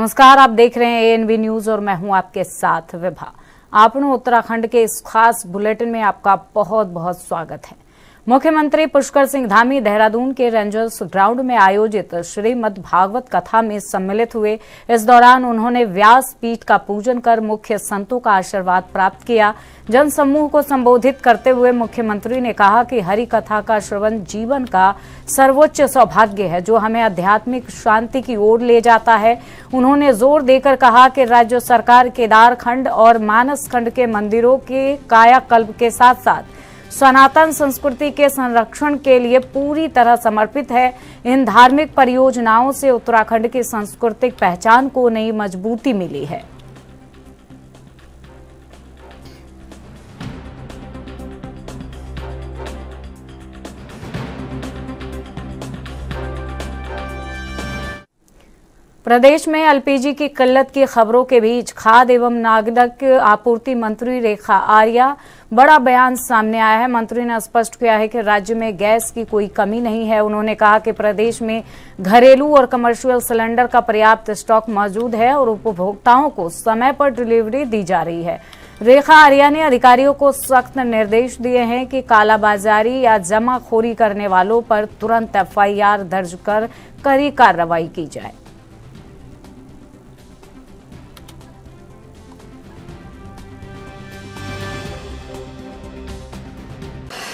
नमस्कार, आप देख रहे हैं एएनबी न्यूज और मैं हूं आपके साथ विभा। आपनों उत्तराखंड के इस खास बुलेटिन में आपका बहुत बहुत स्वागत है। मुख्यमंत्री पुष्कर सिंह धामी देहरादून के रेंजर्स ग्राउंड में आयोजित श्रीमद् भागवत कथा में सम्मिलित हुए। इस दौरान उन्होंने व्यास पीठ का पूजन कर मुख्य संतों का आशीर्वाद प्राप्त किया। जनसमूह को संबोधित करते हुए मुख्यमंत्री ने कहा कि हरि कथा का श्रवण जीवन का सर्वोच्च सौभाग्य है, जो हमें आध्यात्मिक शांति की ओर ले जाता है। उन्होंने जोर देकर कहा कि राज्य सरकार केदार खंड और मानस खंड के मंदिरों के कायाकल्प के साथ साथ सनातन संस्कृति के संरक्षण के लिए पूरी तरह समर्पित है। इन धार्मिक परियोजनाओं से उत्तराखंड की सांस्कृतिक पहचान को नई मजबूती मिली है। प्रदेश में एलपीजी की किल्लत की खबरों के बीच खाद्य एवं नागरिक आपूर्ति मंत्री रेखा आर्या बड़ा बयान सामने आया है। मंत्री ने स्पष्ट किया है कि राज्य में गैस की कोई कमी नहीं है। उन्होंने कहा कि प्रदेश में घरेलू और कमर्शियल सिलेंडर का पर्याप्त स्टॉक मौजूद है और उपभोक्ताओं को समय पर डिलीवरी दी जा रही है। रेखा आर्या ने अधिकारियों को सख्त निर्देश दिए हैं कि कालाबाजारी या जमाखोरी करने वालों पर तुरंत एफआईआर दर्ज कर कड़ी कार्रवाई की जाए।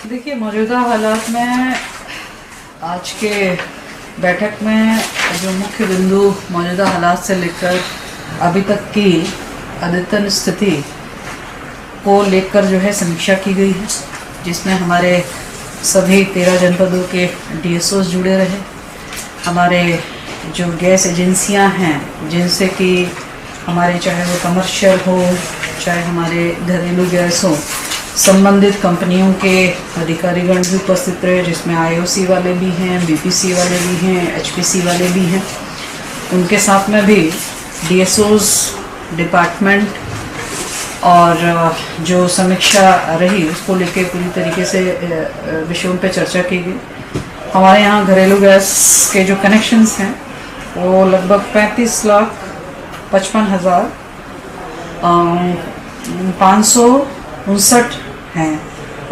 देखिए, मौजूदा हालात में आज के बैठक में जो मुख्य बिंदु मौजूदा हालात से लेकर अभी तक की अद्यतन स्थिति को लेकर जो है समीक्षा की गई है, जिसमें हमारे सभी 13 जनपदों के डीएसओ जुड़े रहे। हमारे जो गैस एजेंसियां हैं, जिनसे कि हमारे चाहे वो कमर्शियल हो चाहे हमारे घरेलू गैस हो, संबंधित कंपनियों के अधिकारीगण भी उपस्थित रहे, जिसमें आईओसी वाले भी हैं, बीपीसी वाले भी हैं, एचपीसी वाले भी हैं। उनके साथ में भी डीएसओज डिपार्टमेंट और जो समीक्षा रही उसको लेकर पूरी तरीके से विषयों पे चर्चा की गई। हमारे यहाँ घरेलू गैस के जो कनेक्शंस हैं वो लगभग 35,55,559 हैं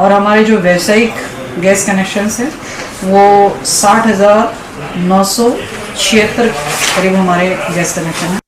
और हमारे जो व्यावसायिक गैस कनेक्शंस हैं वो 60,976 करीब हमारे गैस कनेक्शन हैं।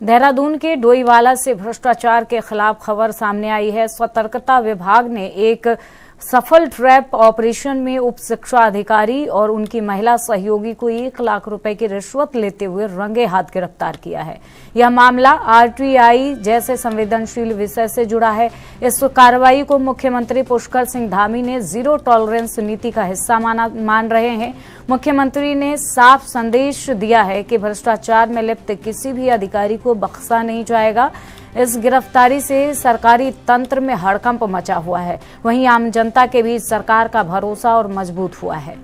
देहरादून के डोईवाला से भ्रष्टाचार के खिलाफ खबर सामने आई है। सतर्कता विभाग ने एक सफल ट्रैप ऑपरेशन में उप शिक्षा अधिकारी और उनकी महिला सहयोगी को 1 लाख रुपए की रिश्वत लेते हुए रंगे हाथ गिरफ्तार किया है। यह मामला आरटीआई जैसे संवेदनशील विषय से जुड़ा है। इस कार्रवाई को मुख्यमंत्री पुष्कर सिंह धामी ने जीरो टॉलरेंस नीति का हिस्सा मान रहे हैं। मुख्यमंत्री ने साफ संदेश दिया है कि भ्रष्टाचार में लिप्त किसी भी अधिकारी को बख्शा नहीं जाएगा। इस गिरफ्तारी से सरकारी तंत्र में हड़कंप मचा हुआ है, वहीं आम जनता के बीच सरकार का भरोसा और मजबूत हुआ है।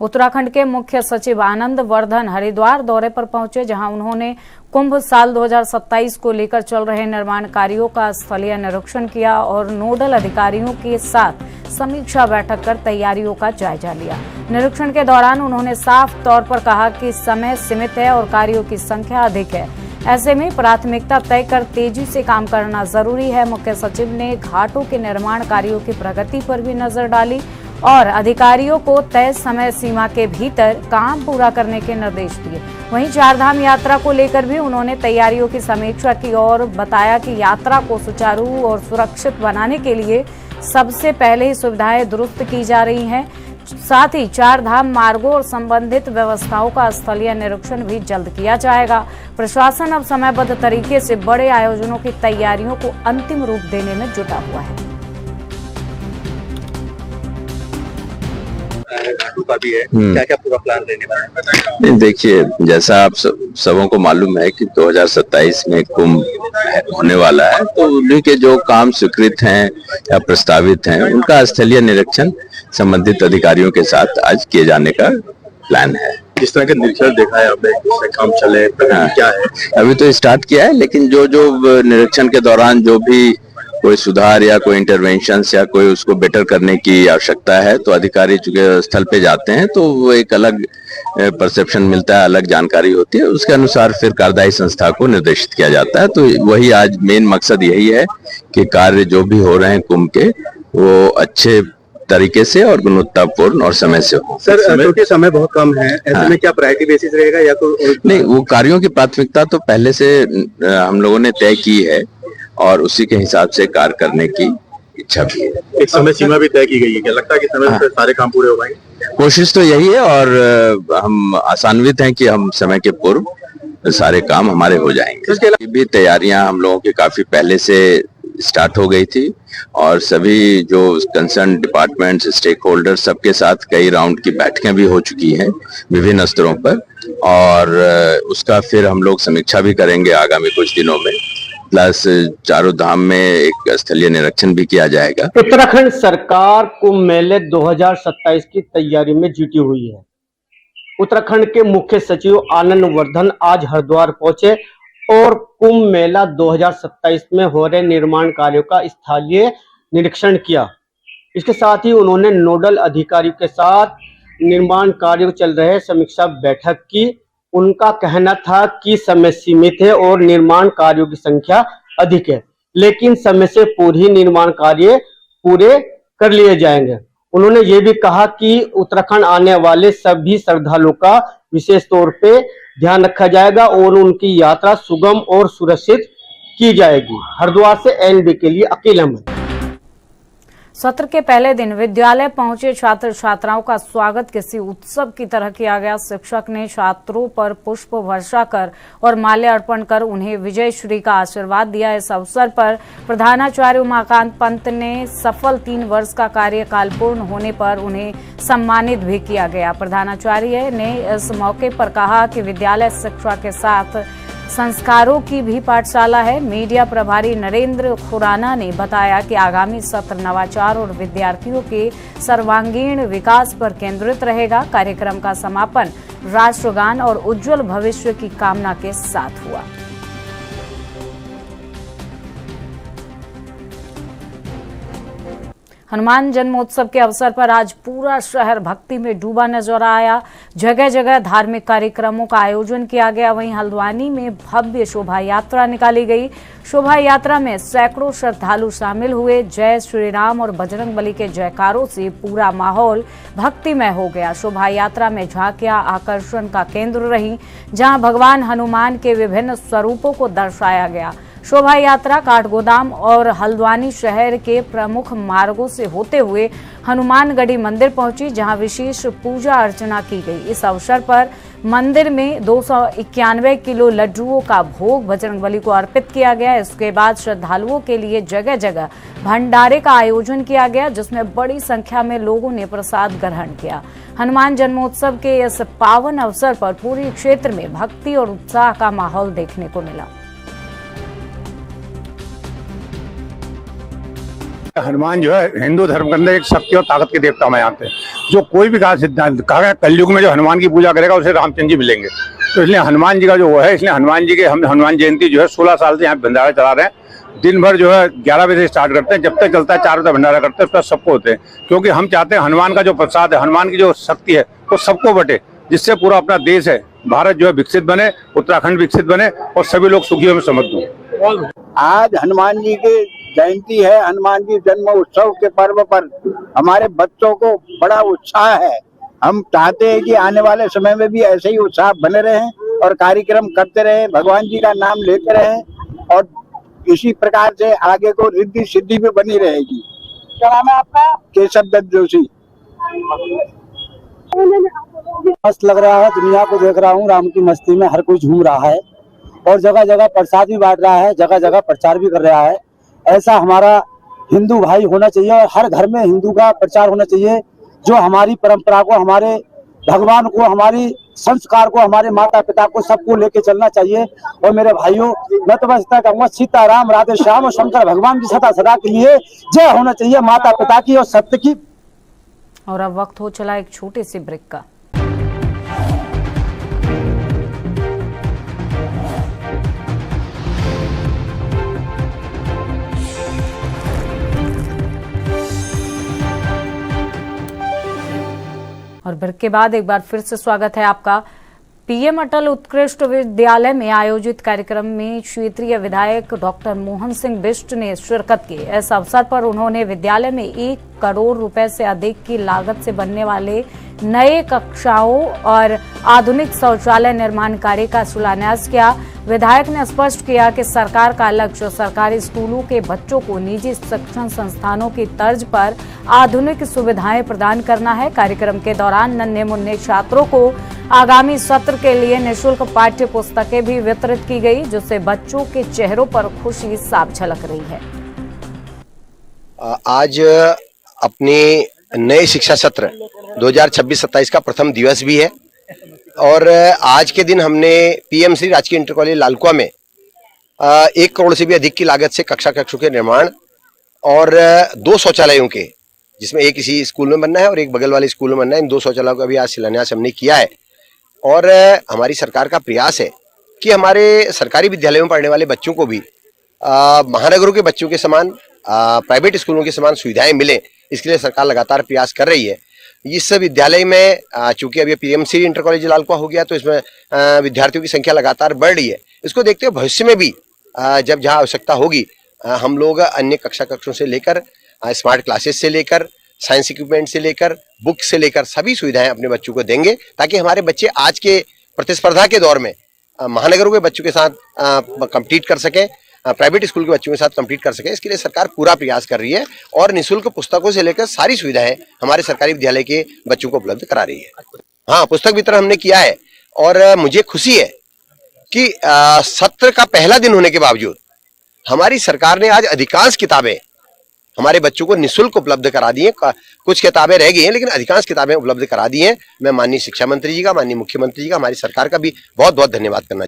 उत्तराखंड के मुख्य सचिव आनंद वर्धन हरिद्वार दौरे पर पहुंचे, जहां उन्होंने कुंभ साल 2027 को लेकर चल रहे निर्माण कार्यों का स्थलीय निरीक्षण किया और नोडल अधिकारियों के साथ समीक्षा बैठक कर तैयारियों का जायजा लिया। निरीक्षण के दौरान उन्होंने साफ तौर पर कहा कि समय सीमित है और कार्यों की संख्या अधिक है। ऐसे में प्राथमिकता तय कर तेजी से काम करना जरूरी है। मुख्य सचिव ने घाटों के निर्माण कार्यों की प्रगति पर भी नजर डाली और अधिकारियों को तय समय सीमा के भीतर काम पूरा करने के निर्देश दिए। वहीं चारधाम यात्रा को लेकर भी उन्होंने तैयारियों की समीक्षा की और बताया कि यात्रा को सुचारू और सुरक्षित बनाने के लिए सबसे पहले ही सुविधाएं दुरुस्त की जा रही हैं। साथ ही चारधाम मार्गों और संबंधित व्यवस्थाओं का स्थलीय निरीक्षण भी जल्द किया जाएगा। प्रशासन अब समयबद्ध तरीके से बड़े आयोजनों की तैयारियों को अंतिम रूप देने में जुटा हुआ है। घाटों का भी है, क्या क्या पूरा प्लान रहने वाला है? देखिए, जैसा आप सबों को मालूम है कि 2027 में कुंभ होने वाला है, तो उन्हीं के जो काम स्वीकृत हैं या प्रस्तावित हैं उनका स्थलीय निरीक्षण संबंधित अधिकारियों के साथ आज किए जाने का प्लान है। किस तरह के निरीक्षण देखा है आपने, काम चले क्या है? अभी तो स्टार्ट किया है, लेकिन जो निरीक्षण के दौरान जो भी कोई सुधार या कोई इंटरवेंशन या कोई उसको बेटर करने की आवश्यकता है तो अधिकारी चूंकि स्थल पे जाते हैं तो वो एक अलग परसेप्शन मिलता है, अलग जानकारी होती है, उसके अनुसार फिर कार्यदायी संस्था को निर्देशित किया जाता है। तो वही आज मेन मकसद यही है कि कार्य जो भी हो रहे हैं कुंभ के वो अच्छे तरीके से और गुणवत्तापूर्ण और समय से हो। सर, क्योंकि समय बहुत कम है, ऐसे में क्या प्रायोरिटी बेसिस रहेगा या कोई नहीं, वो कार्यों की प्राथमिकता तो पहले से हम लोगों ने तय की है और उसी के हिसाब से कार्य करने की इच्छा भी है। एक समय सीमा भी तय की गई है, क्या लगता है कि समय से सारे काम पूरे हो पाएंगे? कोशिश तो यही है और हम आशान्वित हैं कि हम समय के पूर्व सारे काम हमारे हो जाएंगे। इसके भी तैयारियां हम लोगों की काफी पहले से स्टार्ट हो गई थी और सभी जो कंसर्न डिपार्टमेंट्स, स्टेक होल्डर, सबके साथ कई राउंड की बैठकें भी हो चुकी हैं विभिन्न स्तरों पर और उसका फिर हम लोग समीक्षा भी करेंगे आगामी कुछ दिनों में। प्लस चारों धाम में एक स्थलीय निरीक्षण भी किया जाएगा। उत्तराखंड सरकार कुंभ मेले 2027 की तैयारी में जुटी हुई है। उत्तराखंड के मुख्य सचिव आनंद वर्धन आज हरिद्वार पहुंचे और कुंभ मेला 2027 में हो रहे निर्माण कार्यों का स्थलीय निरीक्षण किया। इसके साथ ही उन्होंने नोडल अधिकारियों के साथ निर्माण कार्यों चल रहे समीक्षा बैठक की। उनका कहना था कि समय सीमित है और निर्माण कार्यों की संख्या अधिक है, लेकिन समय से पूरी निर्माण कार्य पूरे कर लिए जाएंगे। उन्होंने ये भी कहा कि उत्तराखंड आने वाले सभी श्रद्धालुओं का विशेष तौर पे ध्यान रखा जाएगा और उनकी यात्रा सुगम और सुरक्षित की जाएगी। हरिद्वार से एनबी के लिए अकील अहमद। सत्र के पहले दिन विद्यालय पहुंचे छात्र छात्राओं का स्वागत किसी उत्सव की तरह किया गया। शिक्षक ने छात्रों पर पुष्प वर्षा कर और माल्य अर्पण कर उन्हें विजय श्री का आशीर्वाद दिया। इस अवसर पर प्रधानाचार्य उमाकांत पंत ने सफल 3 वर्ष का कार्यकाल पूर्ण होने पर उन्हें सम्मानित भी किया गया। प्रधानाचार्य ने इस मौके पर कहा कि विद्यालय शिक्षा के साथ संस्कारों की भी पाठशाला है। मीडिया प्रभारी नरेंद्र खुराना ने बताया कि आगामी सत्र नवाचार और विद्यार्थियों के सर्वांगीण विकास पर केंद्रित रहेगा। कार्यक्रम का समापन राष्ट्रगान और उज्जवल भविष्य की कामना के साथ हुआ। हनुमान जन्मोत्सव के अवसर पर आज पूरा शहर भक्ति में डूबा नजर आया। जगह जगह धार्मिक कार्यक्रमों का आयोजन किया गया। वहीं हल्द्वानी में भव्य शोभा यात्रा निकाली गई। शोभा यात्रा में सैकड़ों श्रद्धालु शामिल हुए। जय श्री राम और बजरंगबली के जयकारों से पूरा माहौल भक्तिमय हो गया। शोभा यात्रा में झांकियां आकर्षण का केंद्र रही, जहां भगवान हनुमान के विभिन्न स्वरूपों को दर्शाया गया। शोभा यात्रा काठगोदाम और हल्द्वानी शहर के प्रमुख मार्गों से होते हुए हनुमानगढ़ी मंदिर पहुंची, जहां विशेष पूजा अर्चना की गई। इस अवसर पर मंदिर में 291 किलो लड्डुओं का भोग बजरंगबली को अर्पित किया गया। इसके बाद श्रद्धालुओं के लिए जगह जगह भंडारे का आयोजन किया गया, जिसमें बड़ी संख्या में लोगों ने प्रसाद ग्रहण किया। हनुमान जन्मोत्सव के इस पावन अवसर पर पूरे क्षेत्र में भक्ति और उत्साह का माहौल देखने को मिला। हनुमान जो है हिंदू धर्म के अंदर एक शक्ति और ताकत के देवता माने जाते हैं। जो कोई भी सिद्धांत कहा गया कलयुग में जो हनुमान की पूजा करेगा उसे रामचंद्र जी मिलेंगे। तो इसलिए हनुमान जी का जो वो है, इसलिए हनुमान जी के हम हनुमान जयंती जो है 16 साल से यहाँ भंडारा चला रहे हैं। दिन भर जो है 11 बजे से स्टार्ट करते हैं, जब तक चलता है 4 बजे भंडारा करते हैं। उसका सबको होते हैं, क्योंकि हम चाहते हैं हनुमान का जो प्रसाद है, हनुमान की जो शक्ति है वो सबको बटे, जिससे पूरा अपना देश है भारत जो है विकसित बने, उत्तराखंड विकसित बने और सभी लोग सुखी में समृद्ध हों। आज हनुमान जी की जयंती है। हनुमान जी जन्म उत्सव के पर्व पर हमारे बच्चों को बड़ा उत्साह है। हम चाहते हैं कि आने वाले समय में भी ऐसे ही उत्साह बने रहें और कार्यक्रम करते रहें, भगवान जी का नाम लेते रहें और इसी प्रकार से आगे को रिद्धि सिद्धि भी बनी रहेगी। क्या नाम है आपका? केशव दत्त जोशी। मस्त लग रहा है, दुनिया को देख रहा हूँ, राम की मस्ती में हर कोई झूम रहा है और जगह जगह प्रसाद भी बांट रहा है, जगह जगह प्रचार भी कर रहा है। ऐसा हमारा हिंदू भाई होना चाहिए और हर घर में हिंदू का प्रचार होना चाहिए, जो हमारी परंपरा को, हमारे भगवान को, हमारी संस्कार को, हमारे माता पिता को, सबको लेके चलना चाहिए। और मेरे भाइयों, मैं तो बस इतना कहूँगा, सीताराम राधे श्याम और शंकर भगवान की सदा के लिए जय होना चाहिए, माता पिता की और सत्य की। और अब वक्त हो चला एक छोटे से ब्रेक का। और ब्रेक के बाद एक बार फिर से स्वागत है आपका। पीएम अटल उत्कृष्ट विद्यालय में आयोजित कार्यक्रम में क्षेत्रीय विधायक डॉक्टर मोहन सिंह बिष्ट ने शिरकत की। इस अवसर पर उन्होंने विद्यालय में 1 करोड़ रुपए से अधिक की लागत से बनने वाले नए कक्षाओं और आधुनिक शौचालय निर्माण कार्य का शिलान्यास किया। विधायक ने स्पष्ट किया कि सरकार का लक्ष्य सरकारी स्कूलों के बच्चों को निजी शिक्षण संस्थानों की तर्ज पर आधुनिक सुविधाएं प्रदान करना है। कार्यक्रम के दौरान नन्हे मुन्ने छात्रों को आगामी सत्र के लिए निःशुल्क पाठ्य पुस्तकें भी वितरित की गई, जिससे बच्चों के चेहरों पर खुशी साफ झलक रही है। आज अपने नए शिक्षा सत्र 2026-27 का प्रथम दिवस भी है और आज के दिन हमने पीएमसी राजकीय इंटर कॉलेज लालकुआ में 1 करोड़ से भी अधिक की लागत से कक्षा कक्षों के निर्माण और 2 शौचालयों के, जिसमें एक इसी स्कूल में बनना है और एक बगल वाले स्कूल में बनना है, इन 2 शौचालयों का भी आज शिलान्यास हमने किया है। और हमारी सरकार का प्रयास है कि हमारे सरकारी विद्यालयों में पढ़ने वाले बच्चों को भी महानगरों के बच्चों के समान प्राइवेट स्कूलों के समान सुविधाएं मिले, इसके लिए सरकार लगातार प्रयास कर रही है। इस विद्यालय में चूंकि अभी पीएमसी इंटर कॉलेज लालकुआ हो गया तो इसमें विद्यार्थियों की संख्या लगातार बढ़ रही है। इसको देखते हुए भविष्य में भी जब जहां आवश्यकता होगी हम लोग अन्य कक्षा कक्षों से लेकर स्मार्ट क्लासेस से लेकर साइंस इक्विपमेंट से लेकर बुक से लेकर सभी सुविधाएं अपने बच्चों को देंगे, ताकि हमारे बच्चे आज के प्रतिस्पर्धा के दौर में महानगरों के बच्चों के साथ कम्पीट कर सकें, प्राइवेट स्कूल के बच्चों के साथ कम्पीट कर सके। इसके लिए सरकार पूरा प्रयास कर रही है और निःशुल्क पुस्तकों से लेकर सारी सुविधाएं हमारे सरकारी विद्यालय के बच्चों को उपलब्ध करा रही है। हाँ, पुस्तक वितरण हमने किया है और मुझे खुशी है कि सत्र का पहला दिन होने के बावजूद हमारी सरकार ने आज अधिकांश किताबें हमारे बच्चों को निःशुल्क उपलब्ध करा दी हैं। कुछ किताबें रह गई हैं लेकिन अधिकांश किताबें उपलब्ध करा दी हैं। मैं माननीय शिक्षा मंत्री जी का, माननीय मुख्यमंत्री जी का, हमारी सरकार का भी बहुत बहुत धन्यवाद करना।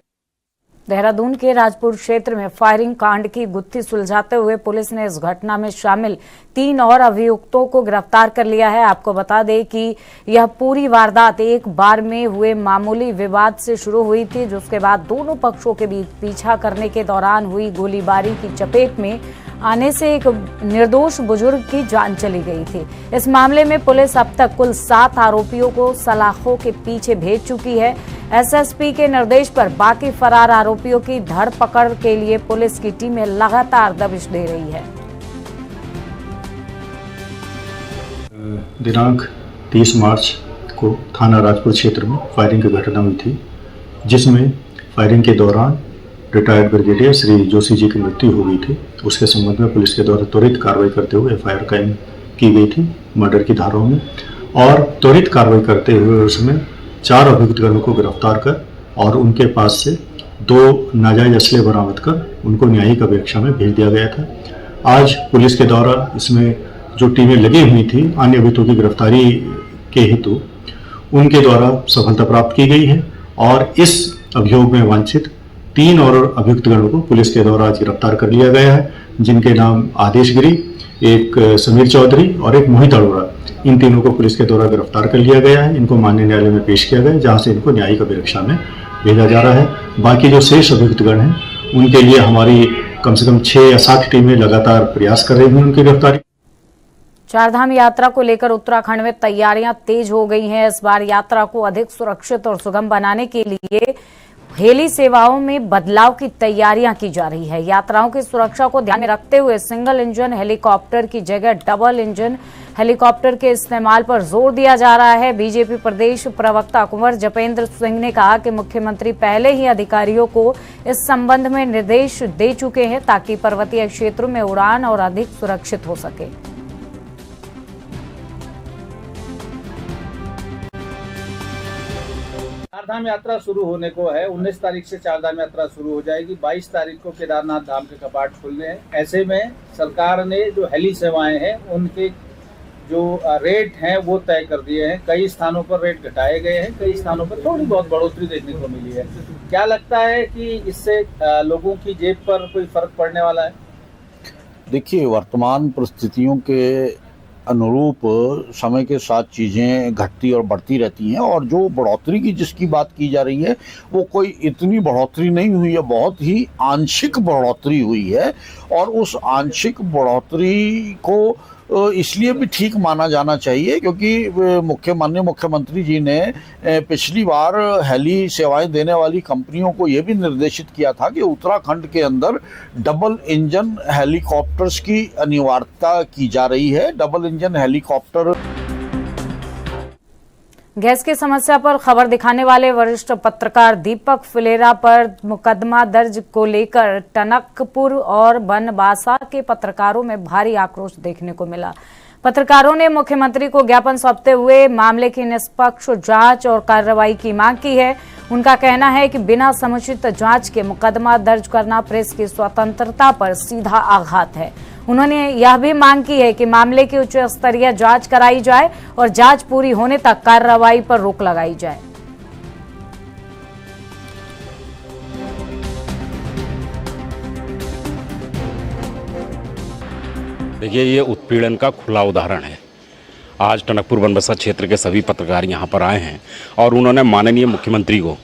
देहरादून के राजपुर क्षेत्र में फायरिंग कांड की गुत्थी सुलझाते हुए पुलिस ने इस घटना में शामिल 3 और अभियुक्तों को गिरफ्तार कर लिया है। आपको बता दें कि यह पूरी वारदात एक बार में हुए मामूली विवाद से शुरू हुई थी, जिसके बाद दोनों पक्षों के बीच पीछा करने के दौरान हुई गोलीबारी की चपेट में आने से एक निर्दोष बुजुर्ग की जान चली गई थी। इस मामले में पुलिस अब तक कुल 7 आरोपियों को सलाखों के पीछे भेज चुकी है। एसएसपी के निर्देश पर बाकी फरार आरोपियों की धरपकड़ के लिए पुलिस की टीमें लगातार दबिश दे रही है। दिनांक 30 मार्च को थाना राजपुर क्षेत्र में फायरिंग की घटना हुई थी, जिसमें फायरिंग के दौरान रिटायर्ड ब्रिगेडियर श्री जोशी जी की मृत्यु हो गई थी। उसके संबंध में पुलिस के द्वारा त्वरित कार्रवाई करते हुए एफआईआर कायम की गई थी मर्डर की धाराओं में, और त्वरित कार्रवाई करते हुए उसमें 4 अभियुक्तगणों को गिरफ्तार कर और उनके पास से 2 नाजायज असले बरामद कर उनको न्यायिक अपेक्षा में भेज दिया गया था। आज पुलिस के द्वारा इसमें जो टीमें लगी हुई थी अन्य अभियुक्तों की गिरफ्तारी के हेतु, उनके द्वारा सफलता प्राप्त की गई है और इस अभियोग में वांछित 3 और अभियुक्तगणों को पुलिस के द्वारा आज गिरफ्तार कर लिया गया है, जिनके नाम आदेश गिरी, एक समीर चौधरी और एक मोहित अरोड़ा। इन तीनों को पुलिस के द्वारा गिरफ्तार कर लिया गया है। इनको माननीय न्यायालय में पेश किया गया, जहां से इनको न्यायिक अभिरक्षा में भेजा जा रहा है। बाकी जो शेष अभियुक्तगण हैं उनके लिए हमारी कम से कम 6 या 7 टीमें लगातार प्रयास कर रही हैं उनकी गिरफ्तारी। चारधाम यात्रा को लेकर उत्तराखंड में तैयारियां तेज हो गई हैं। इस बार यात्रा को अधिक सुरक्षित और सुगम बनाने के लिए हेली सेवाओं में बदलाव की तैयारियां की जा रही है। यात्राओं की सुरक्षा को ध्यान में रखते हुए सिंगल इंजन हेलीकॉप्टर की जगह डबल इंजन हेलीकॉप्टर के इस्तेमाल पर जोर दिया जा रहा है। बीजेपी प्रदेश प्रवक्ता कुंवर जपेंद्र सिंह ने कहा कि मुख्यमंत्री पहले ही अधिकारियों को इस संबंध में निर्देश दे चुके हैं, ताकि पर्वतीय क्षेत्रों में उड़ान और अधिक सुरक्षित हो सके। चारधाम यात्रा शुरू होने को है। 19 तारीख से चारधाम यात्रा शुरू हो जाएगी। 22 तारीख को केदारनाथ धाम के कपाट खुलने हैं। ऐसे में सरकार ने जो हेली सेवाएं हैं उनके जो रेट हैं वो तय कर दिए हैं। कई स्थानों पर रेट घटाए गए हैं, कई स्थानों पर थोड़ी बहुत बढ़ोतरी देखने को मिली है। क्या लगता है कि इससे लोगों की जेब पर कोई फर्क पड़ने वाला है? देखिए, वर्तमान परिस्थितियों के अनुरूप समय के साथ चीज़ें घटती और बढ़ती रहती हैं, और जो बढ़ोतरी की जिसकी बात की जा रही है वो कोई इतनी बढ़ोतरी नहीं हुई है, बहुत ही आंशिक बढ़ोतरी हुई है। और उस आंशिक बढ़ोतरी को इसलिए भी ठीक माना जाना चाहिए क्योंकि माननीय मुख्यमंत्री जी ने पिछली बार हेली सेवाएं देने वाली कंपनियों को ये भी निर्देशित किया था कि उत्तराखंड के अंदर डबल इंजन हेलीकॉप्टर्स की अनिवार्यता की जा रही है। Double engine helicopter. गैस की समस्या पर खबर दिखाने वाले वरिष्ठ पत्रकार दीपक फुलेरा पर मुकदमा दर्ज को लेकर टनकपुर और बनबासा के पत्रकारों में भारी आक्रोश देखने को मिला। पत्रकारों ने मुख्यमंत्री को ज्ञापन सौंपते हुए मामले की निष्पक्ष जांच और कार्रवाई की मांग की है। उनका कहना है कि बिना समुचित जांच के मुकदमा दर्ज करना प्रेस की स्वतंत्रता पर सीधा आघात है। उन्होंने यह भी मांग की है कि मामले की उच्च स्तरीय जांच कराई जाए और जांच पूरी होने तक कार्रवाई पर रोक लगाई जाए। देखिए, ये उत्पीड़न का खुला उदाहरण है। आज टनकपुर बनबसा क्षेत्र के सभी पत्रकार यहाँ पर आए हैं और उन्होंने माननीय मुख्यमंत्री को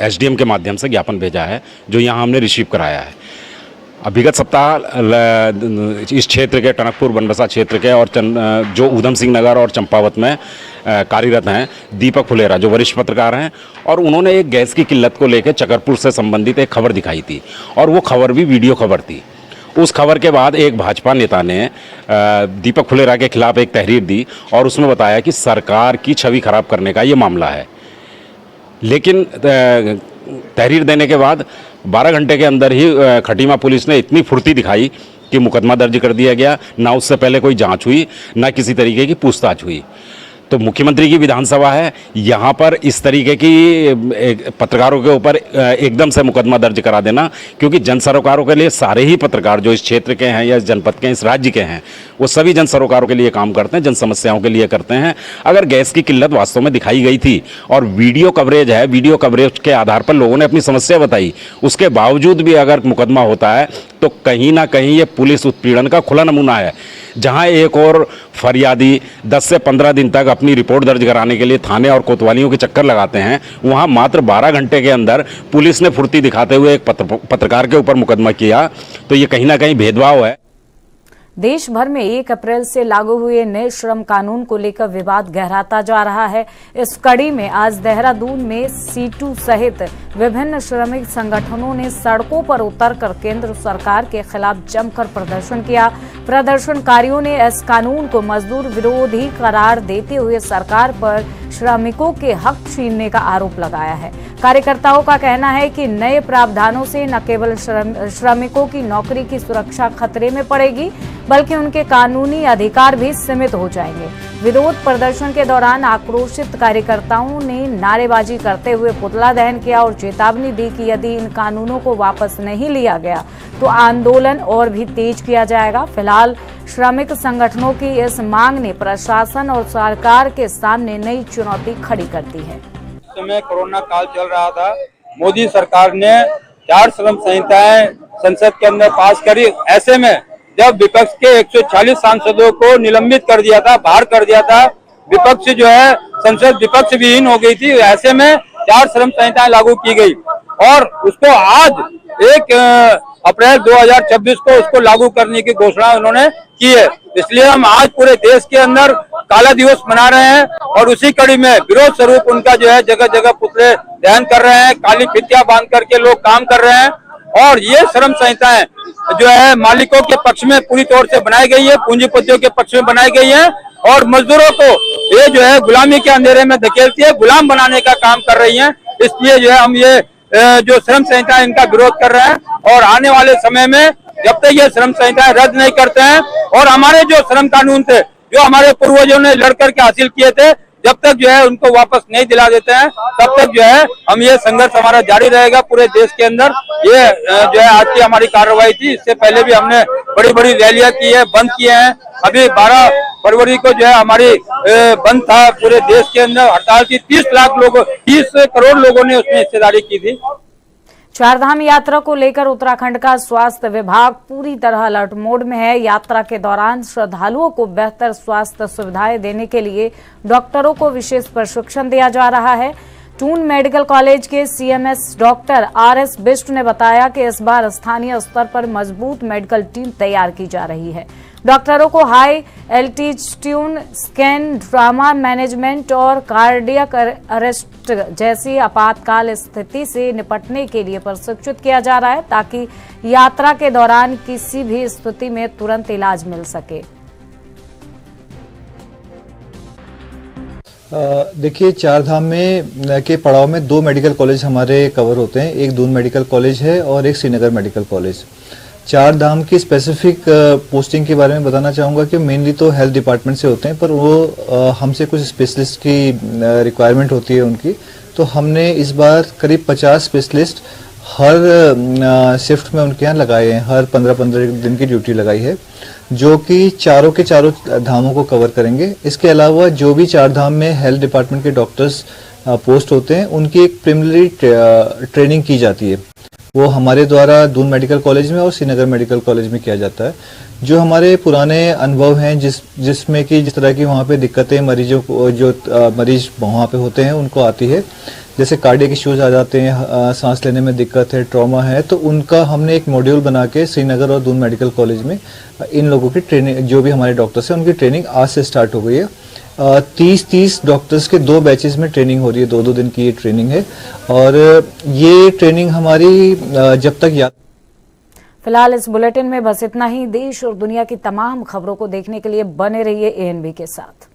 एसडीएम के माध्यम से ज्ञापन भेजा है, जो यहाँ हमने रिसीव कराया है। विगत सप्ताह इस क्षेत्र के टनकपुर बनबसा क्षेत्र के और जो ऊधम सिंह नगर और चंपावत में कार्यरत हैं दीपक फुलेरा, जो वरिष्ठ पत्रकार हैं, और उन्होंने एक गैस की किल्लत को लेकर चकरपुर से संबंधित एक खबर दिखाई थी और वो खबर भी वीडियो खबर थी। उस खबर के बाद एक भाजपा नेता ने दीपक फुलेरा के खिलाफ एक तहरीर दी और उसमें बताया कि सरकार की छवि खराब करने का ये मामला है। लेकिन तहरीर देने के बाद 12 घंटे के अंदर ही खटीमा पुलिस ने इतनी फुर्ती दिखाई कि मुकदमा दर्ज कर दिया गया। ना उससे पहले कोई जांच हुई, ना किसी तरीके की पूछताछ हुई। तो मुख्यमंत्री की विधानसभा है, यहाँ पर इस तरीके की पत्रकारों के ऊपर एकदम से मुकदमा दर्ज करा देना, क्योंकि जन सरोकारों के लिए सारे ही पत्रकार जो इस क्षेत्र के हैं या इस जनपद के, इस राज्य के हैं, वो सभी जन सरोकारों के लिए काम करते हैं, जन समस्याओं के लिए करते हैं। अगर गैस की किल्लत वास्तव में दिखाई गई थी और वीडियो कवरेज है, वीडियो कवरेज के आधार पर लोगों ने अपनी समस्या बताई, उसके बावजूद भी अगर मुकदमा होता है तो कहीं ना कहीं ये पुलिस उत्पीड़न का खुला नमूना है। जहां एक और फरियादी 10 से 15 दिन तक अपनी रिपोर्ट दर्ज कराने के लिए थाने और कोतवालियों के चक्कर लगाते हैं, वहां मात्र 12 घंटे के अंदर पुलिस ने फुर्ती दिखाते हुए एक पत्रकार के ऊपर मुकदमा किया। तो ये कहीं ना कहीं भेदभाव है। देश भर में 1 अप्रैल से लागू हुए नए श्रम कानून को लेकर विवाद गहराता जा रहा है। इस कड़ी में आज देहरादून में सीटू सहित विभिन्न श्रमिक संगठनों ने सड़कों पर उतरकर केंद्र सरकार के खिलाफ जमकर प्रदर्शन किया। प्रदर्शनकारियों ने इस कानून को मजदूर विरोधी करार देते हुए सरकार पर श्रमिकों के हक छीनने का आरोप लगाया है। कार्यकर्ताओं का कहना है कि नए प्रावधानों से न केवल श्रमिकों की नौकरी की सुरक्षा खतरे में पड़ेगी, बल्कि उनके कानूनी अधिकार भी सीमित हो जाएंगे। विरोध प्रदर्शन के दौरान आक्रोशित कार्यकर्ताओं ने नारेबाजी करते हुए पुतला दहन किया और चेतावनी दी कि यदि इन कानूनों को वापस नहीं लिया गया तो आंदोलन और भी तेज किया जाएगा। फिलहाल श्रमिक संगठनों की इस मांग ने प्रशासन और सरकार के सामने नई चुनौती खड़ी कर दी है। समय कोरोना काल चल रहा था, मोदी सरकार ने 4 श्रम संहिताएं संसद के अंदर पास करी। ऐसे में जब विपक्ष के 140 सांसदों को निलंबित कर दिया था, बाहर कर दिया था, विपक्ष जो है संसद विपक्ष विहीन हो गई थी। ऐसे में 4 श्रम संहिताएं लागू की गई और उसको आज 1 अप्रैल 2026 को उसको लागू करने की घोषणा उन्होंने की है। इसलिए हम आज पूरे देश के अंदर काला दिवस मना रहे हैं और उसी कड़ी में विरोध स्वरूप उनका जो है जगह जगह पुतले दहन कर रहे हैं, काली फितियां बांध करके लोग काम कर रहे हैं। और ये श्रम संहिताएं जो है मालिकों के पक्ष में पूरी तौर से बनाई गई है, पूंजीपतियों के पक्ष में बनाई गई है और मजदूरों को ये जो है गुलामी के अंधेरे में धकेलती है, गुलाम बनाने का काम कर रही है। इसलिए जो है हम ये जो श्रम संहिता है इनका विरोध कर रहे हैं और आने वाले समय में जब तक ये श्रम संहिताएं रद्द नहीं करते हैं और हमारे जो श्रम कानून थे, जो हमारे पूर्वजों ने लड़ करके हासिल किए थे, जब तक जो है उनको वापस नहीं दिला देते हैं, तब तक जो है हम ये संघर्ष हमारा जारी रहेगा पूरे देश के अंदर। ये जो है आज की हमारी कार्रवाई थी। इससे पहले भी हमने बड़ी बड़ी रैलियां की है, बंद किए हैं। अभी 12 फरवरी को जो है हमारी बंद था पूरे देश के अंदर, हड़ताल थी। 30 करोड़ लोगों ने उसमें हिस्सेदारी की थी। चारधाम यात्रा को लेकर उत्तराखंड का स्वास्थ्य विभाग पूरी तरह अलर्ट मोड में है। यात्रा के दौरान श्रद्धालुओं को बेहतर स्वास्थ्य सुविधाएं देने के लिए डॉक्टरों को विशेष प्रशिक्षण दिया जा रहा है। टून मेडिकल कॉलेज के सीएमएस डॉक्टर RS बिष्ट ने बताया कि इस बार स्थानीय स्तर पर मजबूत मेडिकल टीम तैयार की जा रही है। डॉक्टरों को high altitude scan, trauma management और कार्डियक अरेस्ट जैसी आपातकाल स्थिति से निपटने के लिए प्रशिक्षित किया जा रहा है ताकि यात्रा के दौरान किसी भी स्थिति में तुरंत इलाज मिल सके। देखिए, चार धाम में के पड़ाव में 2 मेडिकल कॉलेज हमारे कवर होते हैं। एक दून मेडिकल कॉलेज है और एक श्रीनगर मेडिकल कॉलेज। चार धाम की स्पेसिफिक पोस्टिंग के बारे में बताना चाहूँगा कि मेनली तो हेल्थ डिपार्टमेंट से होते हैं, पर वो हमसे कुछ स्पेशलिस्ट की रिक्वायरमेंट होती है उनकी। तो हमने इस बार करीब 50 स्पेशलिस्ट हर शिफ्ट में उनके यहाँ लगाए हैं। हर 15-15 दिन की ड्यूटी लगाई है, जो कि चारों के चारों धामों को कवर करेंगे। इसके अलावा जो भी चार धाम में हेल्थ डिपार्टमेंट के डॉक्टर्स पोस्ट होते हैं, उनकी एक प्रिलिमिनरी ट्रेनिंग की जाती है। वो हमारे द्वारा दून मेडिकल कॉलेज में और श्रीनगर मेडिकल कॉलेज में किया जाता है। जो हमारे पुराने अनुभव हैं, जिसमें कि जिस तरह की वहाँ पे दिक्कतें मरीजों को, जो मरीज वहाँ पे होते हैं उनको आती है, जैसे कार्डियक इश्यूज आ जाते हैं, सांस लेने में दिक्कत है, ट्रॉमा है, तो उनका हमने एक मॉड्यूल बना के श्रीनगर और दून मेडिकल कॉलेज में इन लोगों की ट्रेनिंग, जो भी हमारे डॉक्टर्स हैं उनकी ट्रेनिंग आज से स्टार्ट हो गई है। 30 डॉक्टर्स के 2 बैचेस में ट्रेनिंग हो रही है। 2-2 दिन की ये ट्रेनिंग है और ये ट्रेनिंग हमारी जब तक फिलहाल इस बुलेटिन में बस इतना ही। देश और दुनिया की तमाम खबरों को देखने के लिए बने रहिए ANB के साथ।